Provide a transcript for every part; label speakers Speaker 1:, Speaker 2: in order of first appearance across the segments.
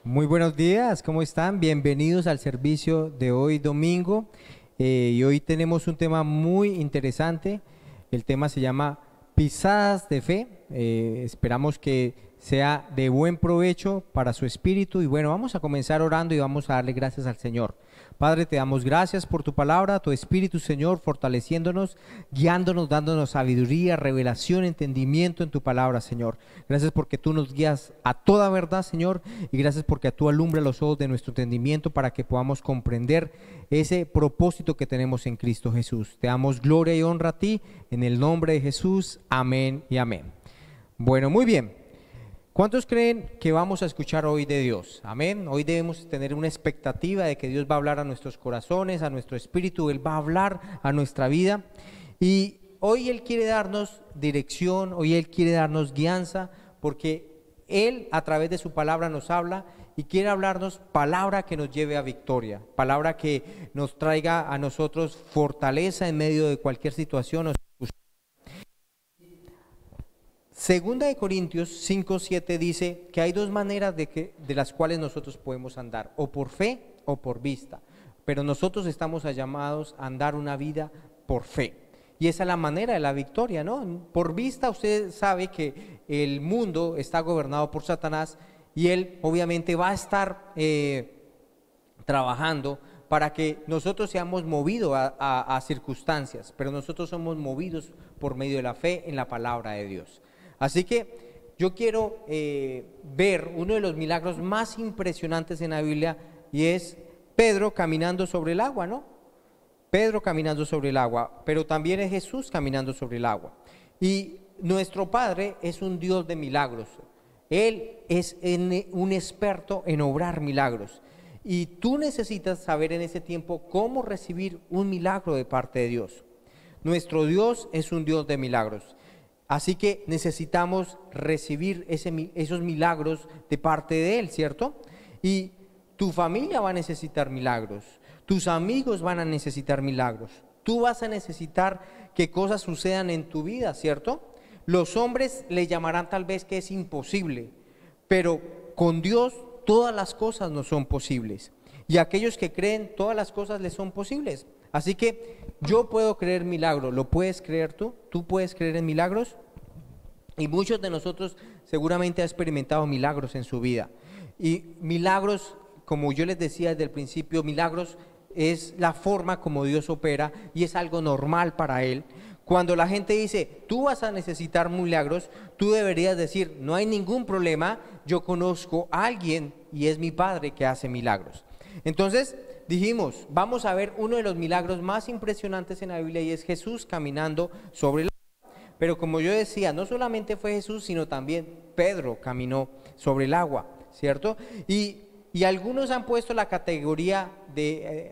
Speaker 1: Muy buenos días, ¿cómo están? Bienvenidos al servicio de hoy domingo. Y hoy tenemos un tema muy interesante. El tema se llama Pisadas de Fe. Esperamos que sea de buen provecho para su espíritu. Y bueno, vamos a comenzar orando y vamos a darle gracias al Señor. Padre, te damos gracias por tu palabra, tu espíritu, Señor, fortaleciéndonos, guiándonos, dándonos sabiduría, revelación, entendimiento en tu palabra, Señor. Gracias porque tú nos guías a toda verdad, Señor, y gracias porque tú alumbras los ojos de nuestro entendimiento para que podamos comprender ese propósito que tenemos en Cristo Jesús. Te damos gloria y honra a ti, en el nombre de Jesús. Amén y amén. Bueno, muy bien. ¿Cuántos creen que vamos a escuchar hoy de Dios? Amén. Hoy debemos tener una expectativa de que Dios va a hablar a nuestros corazones, a nuestro espíritu, Él va a hablar a nuestra vida. Y hoy Él quiere darnos dirección, hoy Él quiere darnos guianza, porque Él a través de su palabra nos habla y quiere hablarnos palabra que nos lleve a victoria, palabra que nos traiga a nosotros fortaleza en medio de cualquier situación o circunstancia. Segunda de Corintios 5:7 dice que hay dos maneras de las cuales nosotros podemos andar, o por fe o por vista, pero nosotros estamos llamados a andar una vida por fe, y esa es la manera de la victoria, ¿no? Por vista usted sabe que el mundo está gobernado por Satanás, y él obviamente va a estar trabajando para que nosotros seamos movidos a circunstancias, pero nosotros somos movidos por medio de la fe en la palabra de Dios. Así que yo quiero ver uno de los milagros más impresionantes en la Biblia, y es Pedro caminando sobre el agua, ¿no? Pedro caminando sobre el agua, pero también es Jesús caminando sobre el agua. Y nuestro Padre es un Dios de milagros. Él es un experto en obrar milagros. Y tú necesitas saber en ese tiempo cómo recibir un milagro de parte de Dios. Nuestro Dios es un Dios de milagros. Así que necesitamos recibir esos milagros de parte de Él, ¿cierto? Y tu familia va a necesitar milagros, tus amigos van a necesitar milagros, tú vas a necesitar que cosas sucedan en tu vida, ¿cierto? Los hombres le llamarán tal vez que es imposible, pero con Dios todas las cosas no son posibles. Y a aquellos que creen, todas las cosas les son posibles. Así que yo puedo creer milagros, ¿lo puedes creer tú? ¿Tú puedes creer en milagros? Y muchos de nosotros seguramente han experimentado milagros en su vida. Y milagros, como yo les decía desde el principio, milagros es la forma como Dios opera y es algo normal para Él. Cuando la gente dice, tú vas a necesitar milagros, tú deberías decir, no hay ningún problema, yo conozco a alguien y es mi Padre que hace milagros. Entonces dijimos, vamos a ver uno de los milagros más impresionantes en la Biblia, y es Jesús caminando sobre el agua. Pero como yo decía, no solamente fue Jesús, sino también Pedro caminó sobre el agua, ¿cierto? Y algunos han puesto la categoría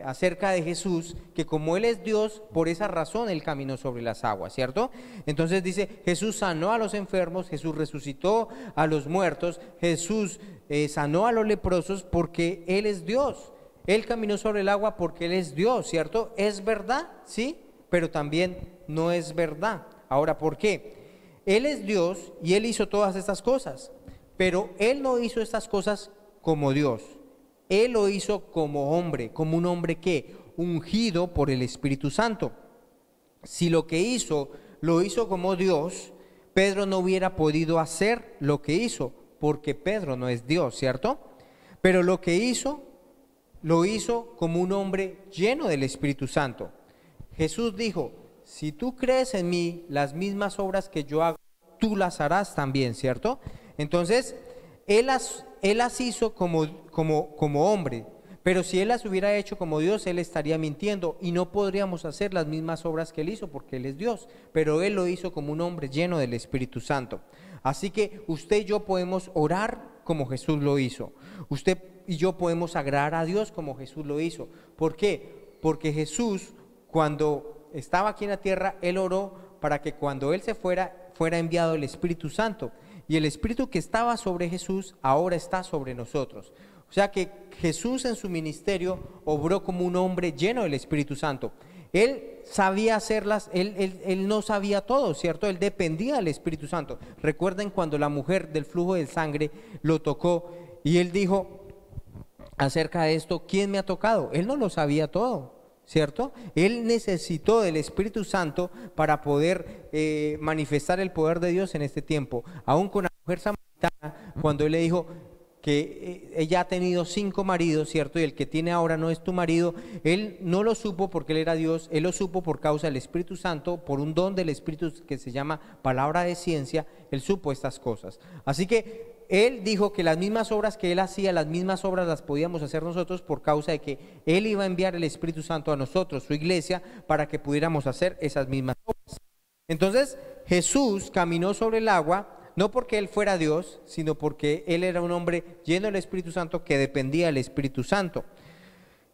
Speaker 1: acerca de Jesús, que como Él es Dios, por esa razón Él caminó sobre las aguas, ¿cierto? Entonces dice, Jesús sanó a los enfermos, Jesús resucitó a los muertos, Jesús sanó a los leprosos porque Él es Dios. Él caminó sobre el agua porque Él es Dios, ¿cierto? Es verdad, sí, pero también no es verdad. Ahora, ¿por qué? Él es Dios y Él hizo todas estas cosas, pero Él no hizo estas cosas como Dios. Él lo hizo como hombre, como un hombre que ungido por el Espíritu Santo. Si lo que hizo, lo hizo como Dios, Pedro no hubiera podido hacer lo que hizo, porque Pedro no es Dios, ¿cierto? Pero lo que hizo, lo hizo como un hombre lleno del Espíritu Santo. Jesús dijo, si tú crees en mí, las mismas obras que yo hago, tú las harás también, ¿cierto? Entonces, Él las hizo como hombre, pero si Él las hubiera hecho como Dios, Él estaría mintiendo y no podríamos hacer las mismas obras que Él hizo porque Él es Dios, pero Él lo hizo como un hombre lleno del Espíritu Santo. Así que usted y yo podemos orar como Jesús lo hizo. Usted y yo podemos agradar a Dios como Jesús lo hizo. ¿Por qué? Porque Jesús, cuando estaba aquí en la tierra, Él oró para que cuando Él se fuera enviado el Espíritu Santo. Y el Espíritu que estaba sobre Jesús ahora está sobre nosotros. O sea que Jesús en su ministerio obró como un hombre lleno del Espíritu Santo. Él sabía hacerlas, él no sabía todo, ¿cierto? Él dependía del Espíritu Santo. Recuerden cuando la mujer del flujo de sangre lo tocó y él dijo, acerca de esto, ¿quién me ha tocado? Él no lo sabía todo, ¿cierto? Él necesitó del Espíritu Santo para poder manifestar el poder de Dios en este tiempo. Aún con la mujer samaritana, cuando él le dijo que ella ha tenido 5 maridos, ¿cierto? Y el que tiene ahora no es tu marido. Él no lo supo porque él era Dios, él lo supo por causa del Espíritu Santo, por un don del Espíritu que se llama palabra de ciencia. Él supo estas cosas. Así que él dijo que las mismas obras que él hacía, las mismas obras las podíamos hacer nosotros por causa de que él iba a enviar el Espíritu Santo a nosotros, su iglesia, para que pudiéramos hacer esas mismas obras. Entonces Jesús caminó sobre el agua, no porque él fuera Dios, sino porque él era un hombre lleno del Espíritu Santo que dependía del Espíritu Santo.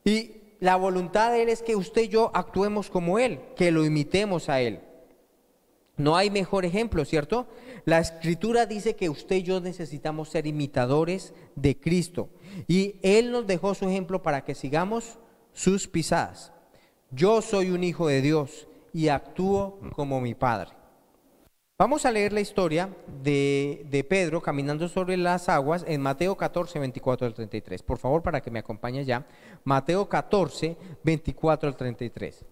Speaker 1: Y la voluntad de él es que usted y yo actuemos como él, que lo imitemos a él. No hay mejor ejemplo, ¿cierto? La Escritura dice que usted y yo necesitamos ser imitadores de Cristo. Y Él nos dejó su ejemplo para que sigamos sus pisadas. Yo soy un hijo de Dios y actúo como mi Padre. Vamos a leer la historia de Pedro caminando sobre las aguas en Mateo 14, 24 al 33. Por favor, para que me acompañe ya. Mateo 14, 24 al 33.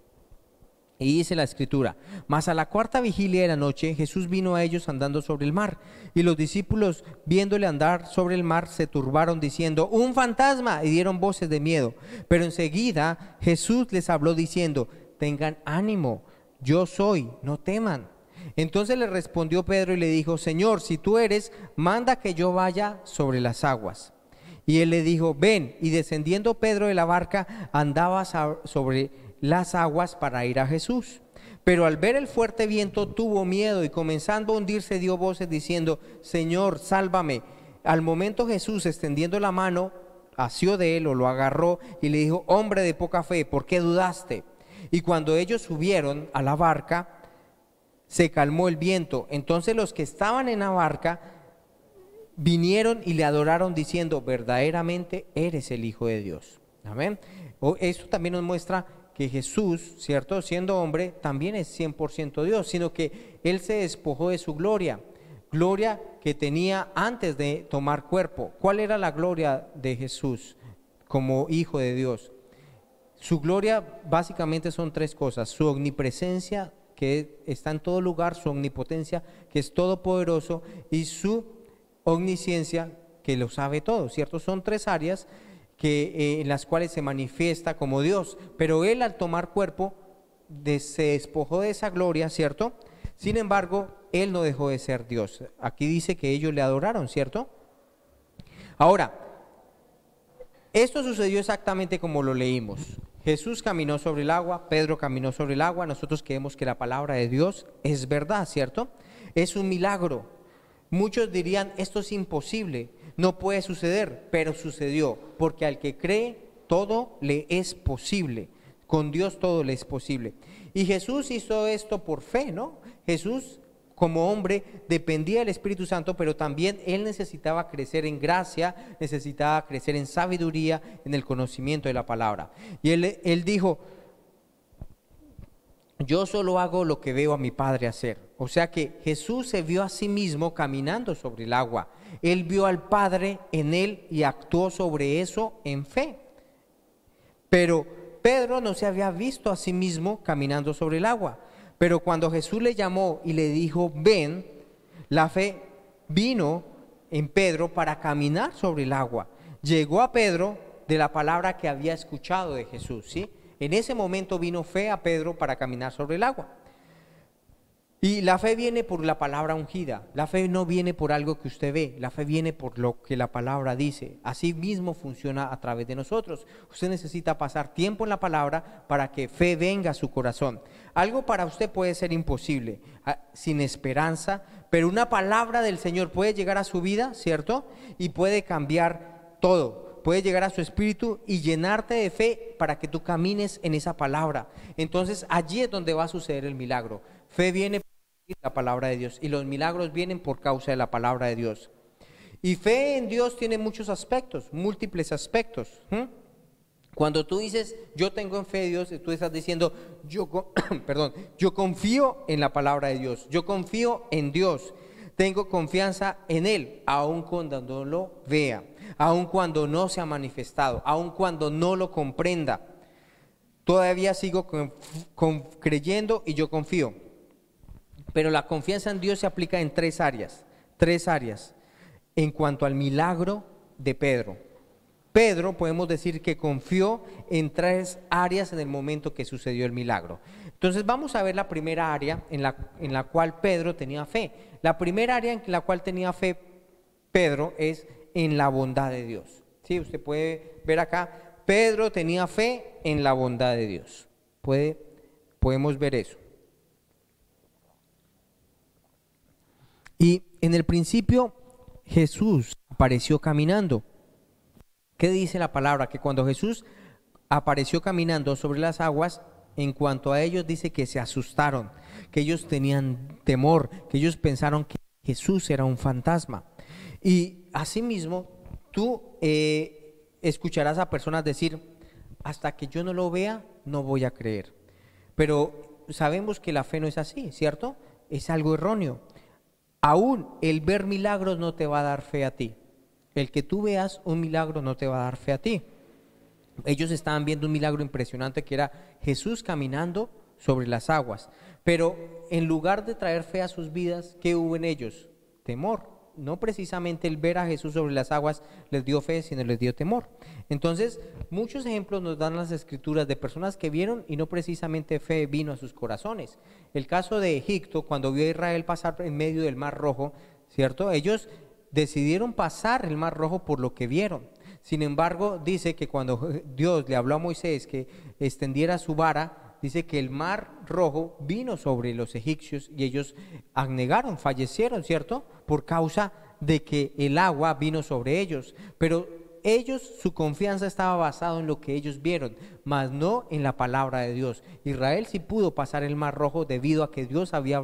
Speaker 1: Y dice la Escritura: mas a la 4ª vigilia de la noche Jesús vino a ellos andando sobre el mar, y los discípulos, viéndole andar sobre el mar, se turbaron diciendo: ¡un fantasma! Y dieron voces de miedo. Pero enseguida Jesús les habló diciendo: tengan ánimo, yo soy, no teman. Entonces le respondió Pedro y le dijo: Señor, si tú eres, manda que yo vaya sobre las aguas. Y él le dijo: ven. Y descendiendo Pedro de la barca, andaba sobre las aguas para ir a Jesús. Pero al ver el fuerte viento tuvo miedo y comenzando a hundirse dio voces diciendo: Señor, sálvame. Al momento Jesús, extendiendo la mano, asió de él o lo agarró y le dijo: hombre de poca fe, ¿por qué dudaste? Y cuando ellos subieron a la barca, se calmó el viento. Entonces los que estaban en la barca vinieron y le adoraron diciendo: verdaderamente eres el Hijo de Dios. Amén. Esto también nos muestra que Jesús, ¿cierto?, siendo hombre, también es 100% Dios, sino que Él se despojó de su gloria que tenía antes de tomar cuerpo. ¿Cuál era la gloria de Jesús como Hijo de Dios? Su gloria básicamente son 3 cosas: su omnipresencia, que está en todo lugar; su omnipotencia, que es todopoderoso; y su omnisciencia, que lo sabe todo, ¿cierto? Son 3 áreas en las cuales se manifiesta como Dios. Pero Él, al tomar cuerpo, se despojó de esa gloria, ¿cierto? Sin embargo, Él no dejó de ser Dios. Aquí dice que ellos le adoraron, ¿cierto? Ahora, esto sucedió exactamente como lo leímos. Jesús caminó sobre el agua, Pedro caminó sobre el agua. Nosotros creemos que la palabra de Dios es verdad, ¿cierto? Es un milagro. Muchos dirían: esto es imposible, no puede suceder, pero sucedió, porque al que cree todo le es posible. Con Dios todo le es posible. Y Jesús hizo esto por fe, ¿no? Jesús, como hombre, dependía del Espíritu Santo, pero también Él necesitaba crecer en gracia, necesitaba crecer en sabiduría, en el conocimiento de la palabra. Y Él dijo: yo solo hago lo que veo a mi Padre hacer. O sea que Jesús se vio a sí mismo caminando sobre el agua. Él vio al Padre en él y actuó sobre eso en fe. Pero Pedro no se había visto a sí mismo caminando sobre el agua. Pero cuando Jesús le llamó y le dijo: ven, la fe vino en Pedro para caminar sobre el agua. Llegó a Pedro de la palabra que había escuchado de Jesús, ¿sí? En ese momento vino fe a Pedro para caminar sobre el agua. Y la fe viene por la palabra ungida. La fe no viene por algo que usted ve, la fe viene por lo que la palabra dice. Así mismo funciona a través de nosotros. Usted necesita pasar tiempo en la palabra para que fe venga a su corazón. Algo para usted puede ser imposible, sin esperanza, pero una palabra del Señor puede llegar a su vida, ¿cierto? Y puede cambiar todo. Puede llegar a su espíritu y llenarte de fe para que tú camines en esa palabra. Entonces allí es donde va a suceder el milagro. Fe viene por la palabra de Dios y los milagros vienen por causa de la palabra de Dios. Y fe en Dios tiene muchos aspectos, múltiples aspectos. Cuando tú dices: yo tengo en fe de Dios, tú estás diciendo: yo confío en la palabra de Dios, yo confío en Dios, tengo confianza en Él, aun cuando no lo vea. aun cuando no se ha manifestado, aun cuando no lo comprenda. Todavía sigo creyendo y yo confío. Pero la confianza en Dios se aplica en tres áreas. En cuanto al milagro de Pedro. Pedro, podemos decir que confió en tres áreas en el momento que sucedió el milagro. Entonces vamos a ver la primera área en la cual Pedro tenía fe. La primera área en la cual tenía fe Pedro es en la bondad de Dios. ¿Sí? Usted puede ver acá, Pedro tenía fe en la bondad de Dios. Podemos ver eso. Y en el principio Jesús apareció caminando. ¿Qué dice la palabra? Que cuando Jesús apareció caminando sobre las aguas, en cuanto a ellos dice que se asustaron, que ellos tenían temor, que ellos pensaron que Jesús era un fantasma. Y asimismo, tú escucharás a personas decir, hasta que yo no lo vea, no voy a creer. Pero sabemos que la fe no es así, ¿cierto? Es algo erróneo. Aún el ver milagros no te va a dar fe a ti. El que tú veas un milagro no te va a dar fe a ti. Ellos estaban viendo un milagro impresionante que era Jesús caminando sobre las aguas. Pero en lugar de traer fe a sus vidas, ¿qué hubo en ellos? Temor. No precisamente el ver a Jesús sobre las aguas les dio fe, sino les dio temor. Entonces, muchos ejemplos nos dan las escrituras de personas que vieron y no precisamente fe vino a sus corazones. El caso de Egipto, cuando vio a Israel pasar en medio del Mar Rojo, ¿cierto? Ellos decidieron pasar el Mar Rojo por lo que vieron. Sin embargo, dice que cuando Dios le habló a Moisés que extendiera su vara, dice que el Mar Rojo vino sobre los egipcios y ellos anegaron, fallecieron, ¿cierto? Por causa de que el agua vino sobre ellos. Pero ellos, su confianza estaba basada en lo que ellos vieron, mas no en la palabra de Dios. Israel sí pudo pasar el Mar Rojo debido a que Dios había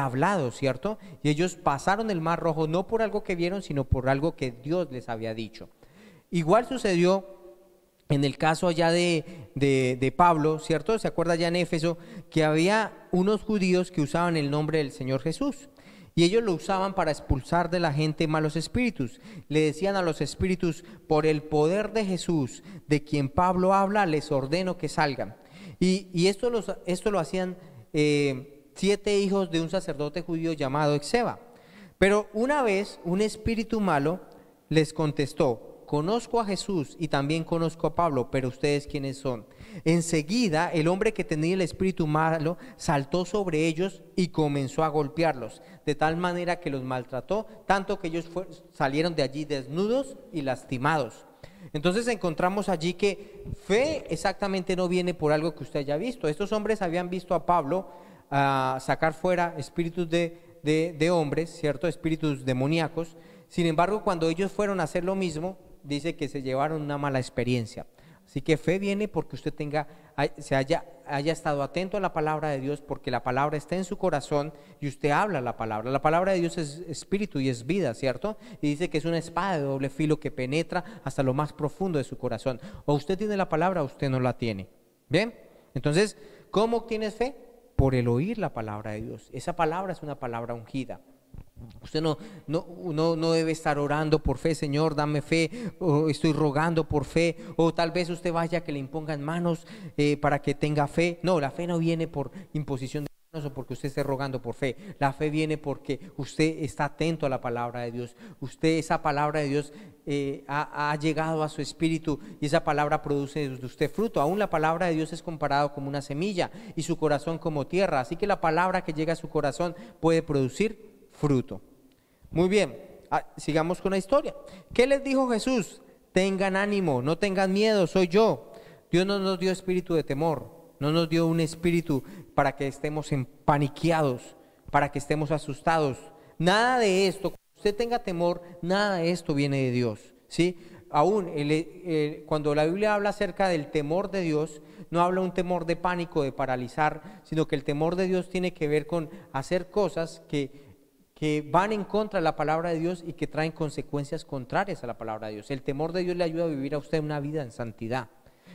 Speaker 1: hablado, ¿cierto? Y ellos pasaron el Mar Rojo no por algo que vieron, sino por algo que Dios les había dicho. Igual sucedió en el caso allá de Pablo, ¿cierto? ¿Se acuerda allá en Éfeso que había unos judíos que usaban el nombre del Señor Jesús? Y ellos lo usaban para expulsar de la gente malos espíritus. Le decían a los espíritus, por el poder de Jesús, de quien Pablo habla, les ordeno que salgan. Y esto lo hacían 7 hijos de un sacerdote judío llamado Esceva. Pero una vez un espíritu malo les contestó, conozco a Jesús y también conozco a Pablo, pero ¿ustedes quiénes son? Enseguida el hombre que tenía el espíritu malo saltó sobre ellos y comenzó a golpearlos, de tal manera que los maltrató, tanto que ellos salieron de allí desnudos y lastimados. Entonces encontramos allí que fe exactamente no viene por algo que usted haya visto. Estos hombres habían visto a Pablo sacar fuera espíritus de hombres, ¿cierto? Espíritus demoníacos. Sin embargo, cuando ellos fueron a hacer lo mismo, dice que se llevaron una mala experiencia. Así que fe viene porque usted haya estado atento a la palabra de Dios, porque la palabra está en su corazón y usted habla la palabra. La palabra de Dios es espíritu y es vida, ¿cierto? Y dice que es una espada de doble filo que penetra hasta lo más profundo de su corazón. O usted tiene la palabra o usted no la tiene. ¿Bien? Entonces, ¿cómo obtienes fe? Por el oír la palabra de Dios. Esa palabra es una palabra ungida. Usted no debe estar orando por fe, Señor, dame fe, o estoy rogando por fe, o tal vez usted vaya a que le impongan manos para que tenga fe. No, la fe no viene por imposición de manos o porque usted esté rogando por fe. La fe viene porque usted está atento a la palabra de Dios. Esa palabra de Dios ha llegado a su espíritu y esa palabra produce de usted fruto. Aún la palabra de Dios es comparado como una semilla y su corazón como tierra. Así que la palabra que llega a su corazón puede producir fruto. Muy bien, sigamos con la historia. ¿Qué les dijo Jesús? Tengan ánimo, no tengan miedo, soy yo. Dios no nos dio espíritu de temor, no nos dio un espíritu para que estemos empaniqueados, para que estemos asustados. Nada de esto, cuando usted tenga temor, nada de esto viene de Dios, ¿sí? Aún cuando la Biblia habla acerca del temor de Dios, no habla un temor de pánico, de paralizar, sino que el temor de Dios tiene que ver con hacer cosas que van en contra de la palabra de Dios y que traen consecuencias contrarias a la palabra de Dios. El temor de Dios le ayuda a vivir a usted una vida en santidad.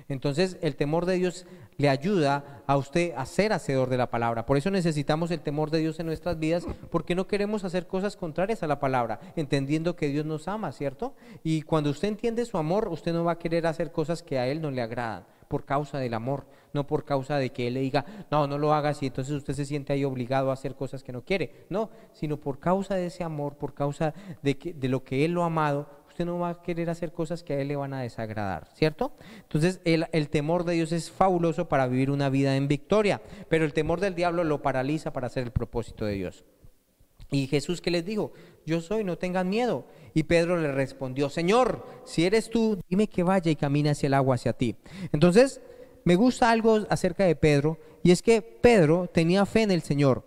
Speaker 1: Entonces el temor de Dios le ayuda a usted a ser hacedor de la palabra. Por eso necesitamos el temor de Dios en nuestras vidas, porque no queremos hacer cosas contrarias a la palabra, entendiendo que Dios nos ama, ¿cierto? Y cuando usted entiende su amor, usted no va a querer hacer cosas que a Él no le agradan, por causa del amor, no por causa de que Él le diga, no, no lo hagas, y entonces usted se siente ahí obligado a hacer cosas que no quiere. No, sino por causa de ese amor, por causa de lo que Él lo ha amado, usted no va a querer hacer cosas que a Él le van a desagradar, ¿cierto? Entonces el temor de Dios es fabuloso para vivir una vida en victoria, pero el temor del diablo lo paraliza para hacer el propósito de Dios. Y Jesús, ¿qué les dijo? Yo soy, no tengan miedo. Y Pedro le respondió, Señor, si eres tú, dime que vaya y camine hacia el agua hacia ti. Entonces, me gusta algo acerca de Pedro, y es que Pedro tenía fe en el Señor.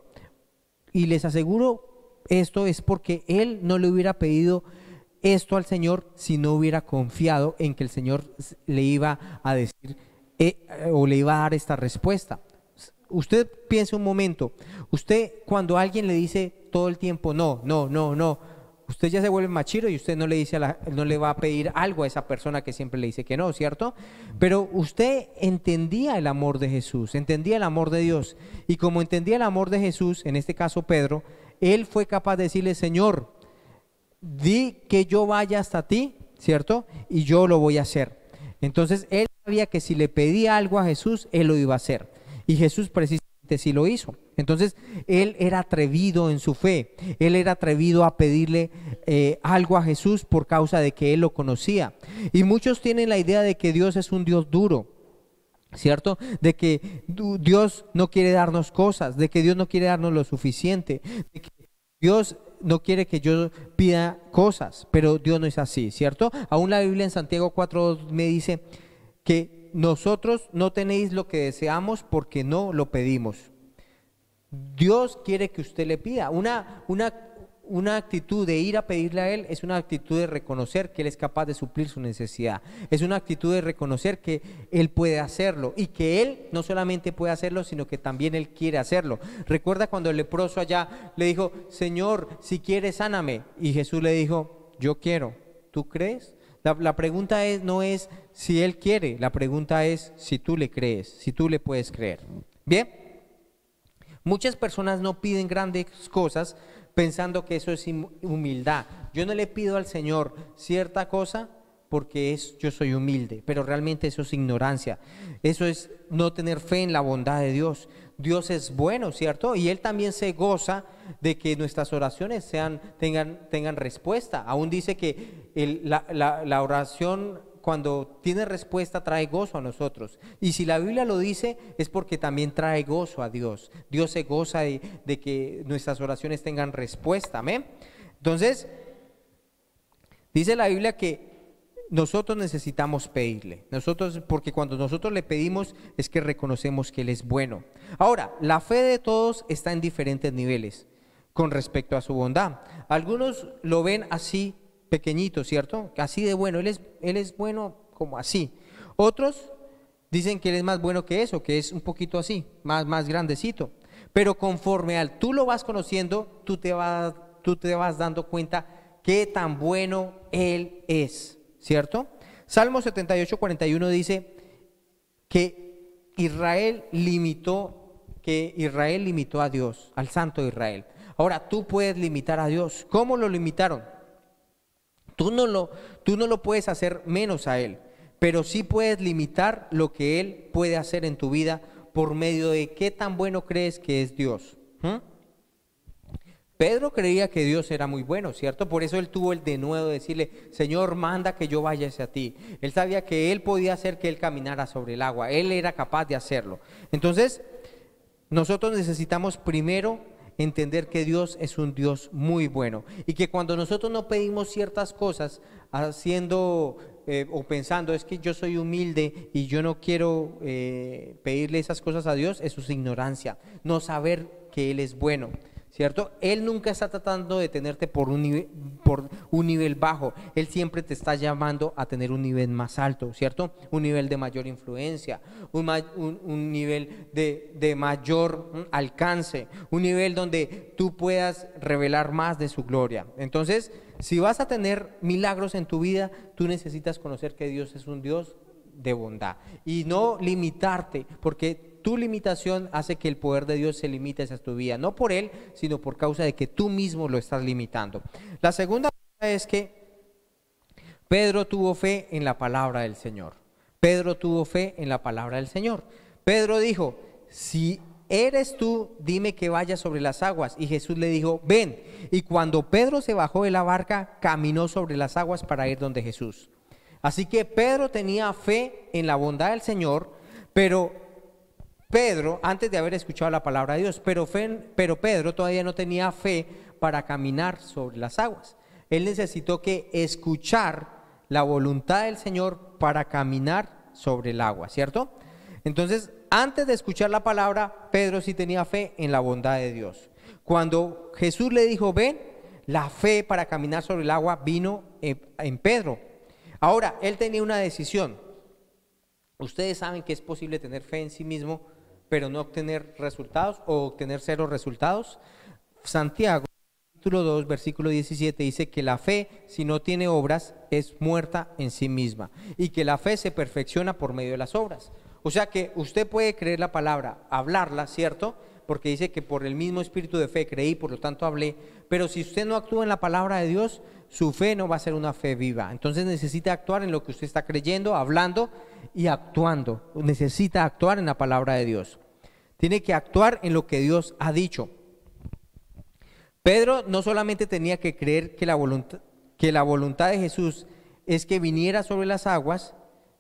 Speaker 1: Y les aseguro, esto es porque él no le hubiera pedido esto al Señor si no hubiera confiado en que el Señor le iba a decir o le iba a dar esta respuesta. Usted piense un momento, usted cuando alguien le dice todo el tiempo no, no, no, no, usted ya se vuelve machiro y usted no le dice no le va a pedir algo a esa persona que siempre le dice que no, ¿cierto? Pero usted entendía el amor de Jesús, entendía el amor de Dios, y como entendía el amor de Jesús, en este caso Pedro, él fue capaz de decirle, Señor, di que yo vaya hasta ti, ¿cierto? Y yo lo voy a hacer. Entonces él sabía que si le pedía algo a Jesús, él lo iba a hacer. Y Jesús precisamente sí lo hizo. Entonces él era atrevido en su fe, él era atrevido a pedirle algo a Jesús por causa de que él lo conocía. Y muchos tienen la idea de que Dios es un Dios duro, ¿cierto? De que Dios no quiere darnos cosas, de que Dios no quiere darnos lo suficiente, de que Dios no quiere que yo pida cosas, pero Dios no es así, ¿cierto? Aún la Biblia en Santiago 4:2 me dice que nosotros no tenéis lo que deseamos porque no lo pedimos. Dios quiere que usted le pida. Una actitud de ir a pedirle a Él es una actitud de reconocer que Él es capaz de suplir su necesidad. Es una actitud de reconocer que Él puede hacerlo y que Él no solamente puede hacerlo, sino que también Él quiere hacerlo. Recuerda cuando el leproso allá le dijo, Señor, si quieres, sáname. Y Jesús le dijo, yo quiero. ¿Tú crees? La pregunta no es si Él quiere, la pregunta es si tú le crees, si tú le puedes creer. Bien, muchas personas no piden grandes cosas pensando que eso es humildad. Yo no le pido al Señor cierta cosa porque yo soy humilde, pero realmente eso es ignorancia. Eso es no tener fe en la bondad de Dios. Dios es bueno, ¿cierto? Y Él también se goza de que nuestras oraciones tengan respuesta. Aún dice que la oración, cuando tiene respuesta, trae gozo a nosotros. Y si la Biblia lo dice, es porque también trae gozo a Dios. Dios se goza de que nuestras oraciones tengan respuesta. ¿Amén? Entonces, dice la Biblia que nosotros necesitamos pedirle. Porque cuando nosotros le pedimos es que reconocemos que Él es bueno. Ahora, la fe de todos está en diferentes niveles con respecto a su bondad. Algunos lo ven así, pequeñito, ¿cierto? Así de bueno, él es bueno como así. Otros dicen que Él es más bueno que eso, que es un poquito así, más grandecito. Pero conforme tú lo vas conociendo, tú te vas dando cuenta qué tan bueno Él es, ¿cierto? Salmo 78:41 dice que Israel limitó a Dios, al Santo de Israel. Ahora, tú puedes limitar a Dios. ¿Cómo lo limitaron? Tú no lo puedes hacer menos a Él, pero sí puedes limitar lo que Él puede hacer en tu vida por medio de qué tan bueno crees que es Dios. Pedro creía que Dios era muy bueno, ¿cierto? Por eso él tuvo el denuedo de decirle, Señor, manda que yo vaya hacia ti. Él sabía que él podía hacer que él caminara sobre el agua, él era capaz de hacerlo. Entonces, nosotros necesitamos primero entender que Dios es un Dios muy bueno y que cuando nosotros no pedimos ciertas cosas haciendo o pensando es que yo soy humilde y yo no quiero pedirle esas cosas a Dios, eso es ignorancia, no saber que Él es bueno, ¿cierto? Él nunca está tratando de tenerte por un nivel bajo, Él siempre te está llamando a tener un nivel más alto, ¿cierto? Un nivel de mayor influencia, un nivel de mayor alcance, un nivel donde tú puedas revelar más de su gloria. Entonces, si vas a tener milagros en tu vida, tú necesitas conocer que Dios es un Dios de bondad y no limitarte, porque tu limitación hace que el poder de Dios se limite hacia tu vida, no por Él, sino por causa de que tú mismo lo estás limitando. La segunda cosa es que Pedro tuvo fe en la palabra del Señor. Pedro tuvo fe en la palabra del Señor. Pedro dijo, si eres tú, dime que vaya sobre las aguas. Y Jesús le dijo, ven. Y cuando Pedro se bajó de la barca, caminó sobre las aguas para ir donde Jesús. Así que Pedro tenía fe en la bondad del Señor, pero Pedro, antes de haber escuchado la palabra de Dios, pero Pedro todavía no tenía fe para caminar sobre las aguas. Él necesitó que escuchar la voluntad del Señor para caminar sobre el agua, ¿cierto? Entonces, antes de escuchar la palabra, Pedro sí tenía fe en la bondad de Dios. Cuando Jesús le dijo, ven, la fe para caminar sobre el agua vino en Pedro. Ahora, él tenía una decisión. Ustedes saben que es posible tener fe en sí mismo, pero no obtener resultados o obtener 0 resultados. Santiago, capítulo 2, versículo 17, dice que la fe, si no tiene obras, es muerta en sí misma, y que la fe se perfecciona por medio de las obras. O sea que usted puede creer la palabra, hablarla, ¿cierto? Porque dice que por el mismo espíritu de fe creí, por lo tanto hablé. Pero si usted no actúa en la palabra de Dios, su fe no va a ser una fe viva. Entonces necesita actuar en lo que usted está creyendo, hablando y actuando. Necesita actuar en la palabra de Dios. Tiene que actuar en lo que Dios ha dicho. Pedro no solamente tenía que creer que la voluntad de Jesús es que viniera sobre las aguas,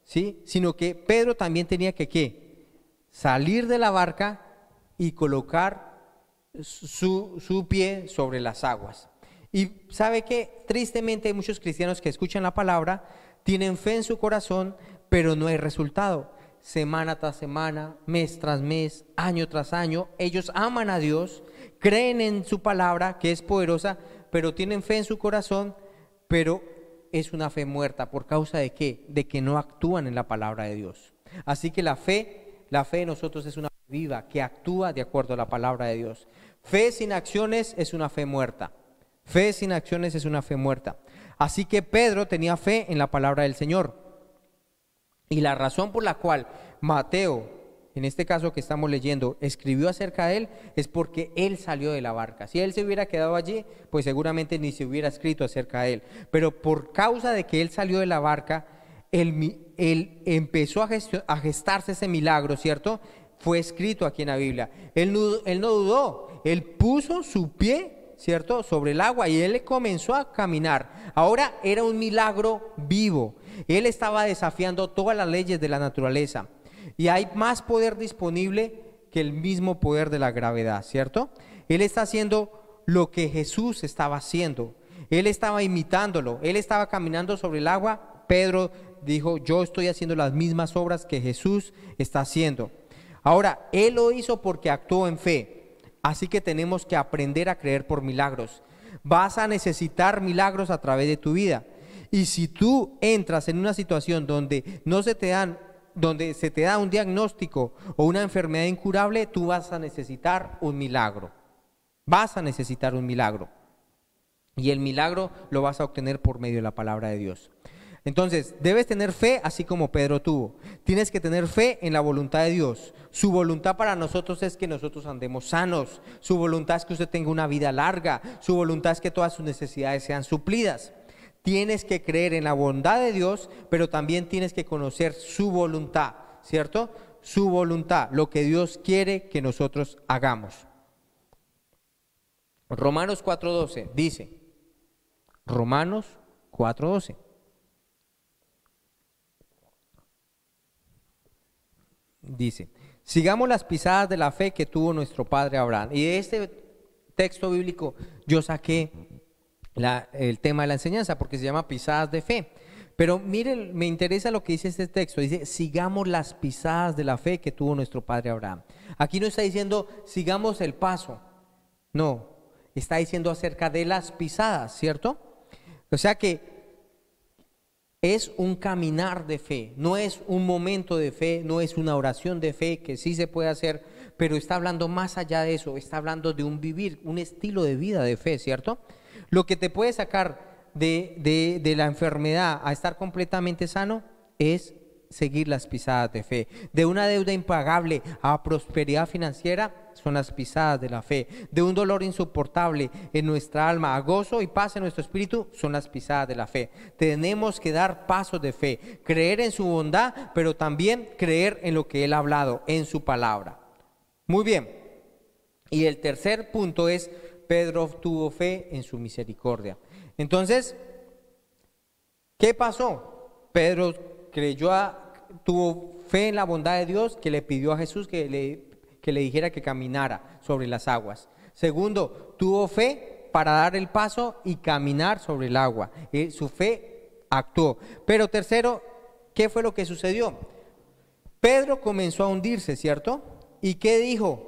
Speaker 1: ¿sí? Sino que Pedro también tenía que ¿qué? Salir de la barca y colocar su pie sobre las aguas. Y sabe que tristemente hay muchos cristianos que escuchan la palabra, tienen fe en su corazón, pero no hay resultado. Semana tras semana, mes tras mes, año tras año, ellos aman a Dios, creen en su palabra que es poderosa, pero tienen fe en su corazón, pero es una fe muerta. ¿Por causa de qué? De que no actúan en la palabra de Dios. Así que la fe de nosotros es una fe viva, que actúa de acuerdo a la palabra de Dios. Fe sin acciones es una fe muerta. Fe sin acciones es una fe muerta. Así que Pedro tenía fe en la palabra del Señor. Y la razón por la cual Mateo, en este caso que estamos leyendo, escribió acerca de él, es porque él salió de la barca. Si él se hubiera quedado allí, pues seguramente ni se hubiera escrito acerca de él. Pero por causa de que él salió de la barca, él empezó a gestarse ese milagro, ¿cierto? Fue escrito aquí en la Biblia. Él no dudó, él puso su pie, ¿cierto?, sobre el agua y él comenzó a caminar. Ahora era un milagro vivo. Él estaba desafiando todas las leyes de la naturaleza. Y hay más poder disponible que el mismo poder de la gravedad, ¿cierto? Él está haciendo lo que Jesús estaba haciendo. Él estaba imitándolo. Él estaba caminando sobre el agua. Pedro dijo, yo estoy haciendo las mismas obras que Jesús está haciendo. Ahora, él lo hizo porque actuó en fe. Así que tenemos que aprender a creer por milagros. Vas a necesitar milagros a través de tu vida. Y si tú entras en una situación donde se te da un diagnóstico o una enfermedad incurable, tú vas a necesitar un milagro. Vas a necesitar un milagro. Y el milagro lo vas a obtener por medio de la palabra de Dios. Entonces, debes tener fe así como Pedro tuvo. Tienes que tener fe en la voluntad de Dios. Su voluntad para nosotros es que nosotros andemos sanos. Su voluntad es que usted tenga una vida larga. Su voluntad es que todas sus necesidades sean suplidas. Tienes que creer en la bondad de Dios, pero también tienes que conocer su voluntad, ¿cierto? Su voluntad, lo que Dios quiere que nosotros hagamos. Romanos 4:12 dice, Romanos 4:12. Dice, sigamos las pisadas de la fe que tuvo nuestro padre Abraham. Y de este texto bíblico yo saqué el tema de la enseñanza porque se llama pisadas de fe. Pero miren, me interesa lo que dice este texto. Dice, sigamos las pisadas de la fe que tuvo nuestro padre Abraham. Aquí no está diciendo, sigamos el paso. No, está diciendo acerca de las pisadas, ¿cierto? O sea que es un caminar de fe, no es un momento de fe, no es una oración de fe que sí se puede hacer, pero está hablando más allá de eso, está hablando de un vivir, un estilo de vida de fe, ¿cierto? Lo que te puede sacar de la enfermedad a estar completamente sano es seguir las pisadas de fe. De una deuda impagable a prosperidad financiera son las pisadas de la fe. De un dolor insoportable en nuestra alma a gozo y paz en nuestro espíritu son las pisadas de la fe. Tenemos que dar pasos de fe, creer en su bondad, pero también creer en lo que Él ha hablado, en su palabra. Muy bien. Y el tercer punto es, Pedro tuvo fe en su misericordia. Entonces, ¿qué pasó? Pedro tuvo fe en la bondad de Dios, que le pidió a Jesús que le dijera que caminara sobre las aguas. Segundo, tuvo fe para dar el paso y caminar sobre el agua. Su fe actuó. Pero tercero, ¿qué fue lo que sucedió? Pedro comenzó a hundirse, ¿cierto? ¿Y qué dijo?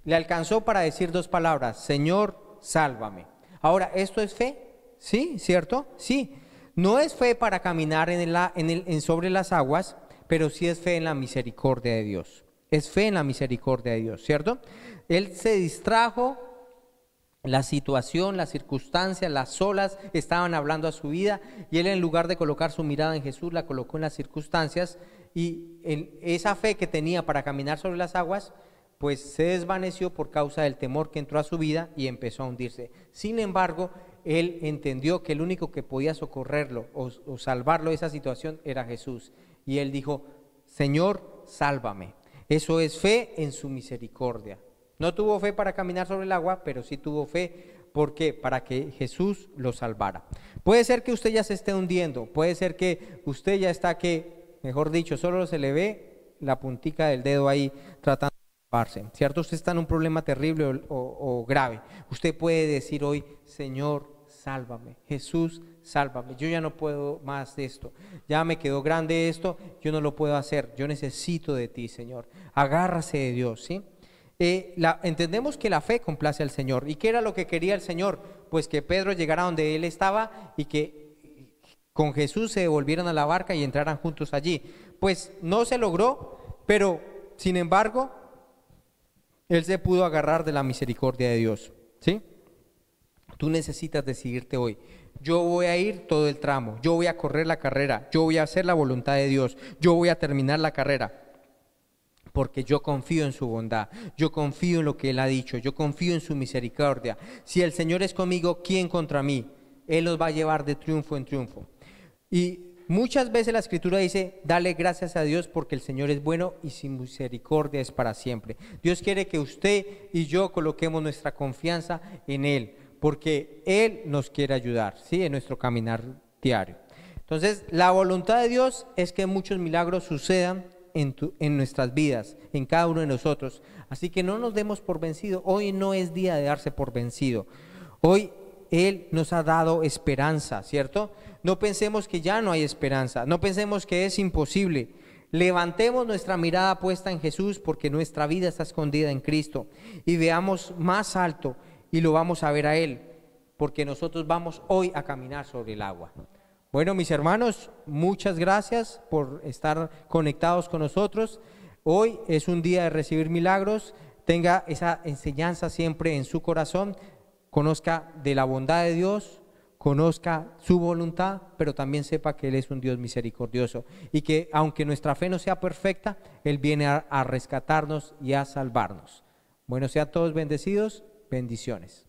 Speaker 1: Le alcanzó para decir dos palabras: Señor, sálvame. Ahora, ¿esto es fe? ¿Sí? ¿Cierto? Sí. No es fe para caminar sobre las aguas, pero sí es fe en la misericordia de Dios. Es fe en la misericordia de Dios, ¿cierto? Él se distrajo, la situación, las circunstancias, las olas estaban hablando a su vida, y él, en lugar de colocar su mirada en Jesús, la colocó en las circunstancias, y esa fe que tenía para caminar sobre las aguas, pues se desvaneció por causa del temor que entró a su vida y empezó a hundirse. Sin embargo, él entendió que el único que podía socorrerlo o salvarlo de esa situación era Jesús. Y él dijo: Señor, sálvame. Eso es fe en su misericordia. No tuvo fe para caminar sobre el agua, pero sí tuvo fe. ¿Por qué? Para que Jesús lo salvara. Puede ser que usted ya se esté hundiendo. Puede ser que usted ya está mejor dicho, solo se le ve la puntica del dedo ahí tratando de salvarse, ¿cierto? Usted está en un problema terrible o grave. Usted puede decir hoy: Señor, sálvame. Jesús, sálvame. Yo ya no puedo más de esto. Ya me quedó grande esto. Yo no lo puedo hacer. Yo necesito de ti, Señor. Agárrase de Dios, ¿sí? Entendemos que la fe complace al Señor. ¿Y qué era lo que quería el Señor? Pues que Pedro llegara donde él estaba y que con Jesús se devolvieran a la barca y entraran juntos allí. Pues no se logró, pero sin embargo, él se pudo agarrar de la misericordia de Dios, ¿sí? Tú necesitas decidirte hoy: yo voy a ir todo el tramo, yo voy a correr la carrera, yo voy a hacer la voluntad de Dios, yo voy a terminar la carrera, porque yo confío en su bondad, yo confío en lo que Él ha dicho, yo confío en su misericordia. Si el Señor es conmigo, ¿quién contra mí? Él nos va a llevar de triunfo en triunfo. Y muchas veces la Escritura dice: dale gracias a Dios porque el Señor es bueno y su misericordia es para siempre. Dios quiere que usted y yo coloquemos nuestra confianza en Él, porque Él nos quiere ayudar, ¿sí? En nuestro caminar diario. Entonces, la voluntad de Dios es que muchos milagros sucedan en nuestras vidas, en cada uno de nosotros. Así que no nos demos por vencido. Hoy no es día de darse por vencido. Hoy Él nos ha dado esperanza, ¿cierto? No pensemos que ya no hay esperanza, no pensemos que es imposible. Levantemos nuestra mirada puesta en Jesús, porque nuestra vida está escondida en Cristo, y veamos más alto y lo vamos a ver a Él, porque nosotros vamos hoy a caminar sobre el agua. Bueno, mis hermanos, muchas gracias por estar conectados con nosotros. Hoy es un día de recibir milagros. Tenga esa enseñanza siempre en su corazón. Conozca de la bondad de Dios, conozca su voluntad, pero también sepa que Él es un Dios misericordioso y que aunque nuestra fe no sea perfecta, Él viene a rescatarnos y a salvarnos. Bueno, sean todos bendecidos. Bendiciones.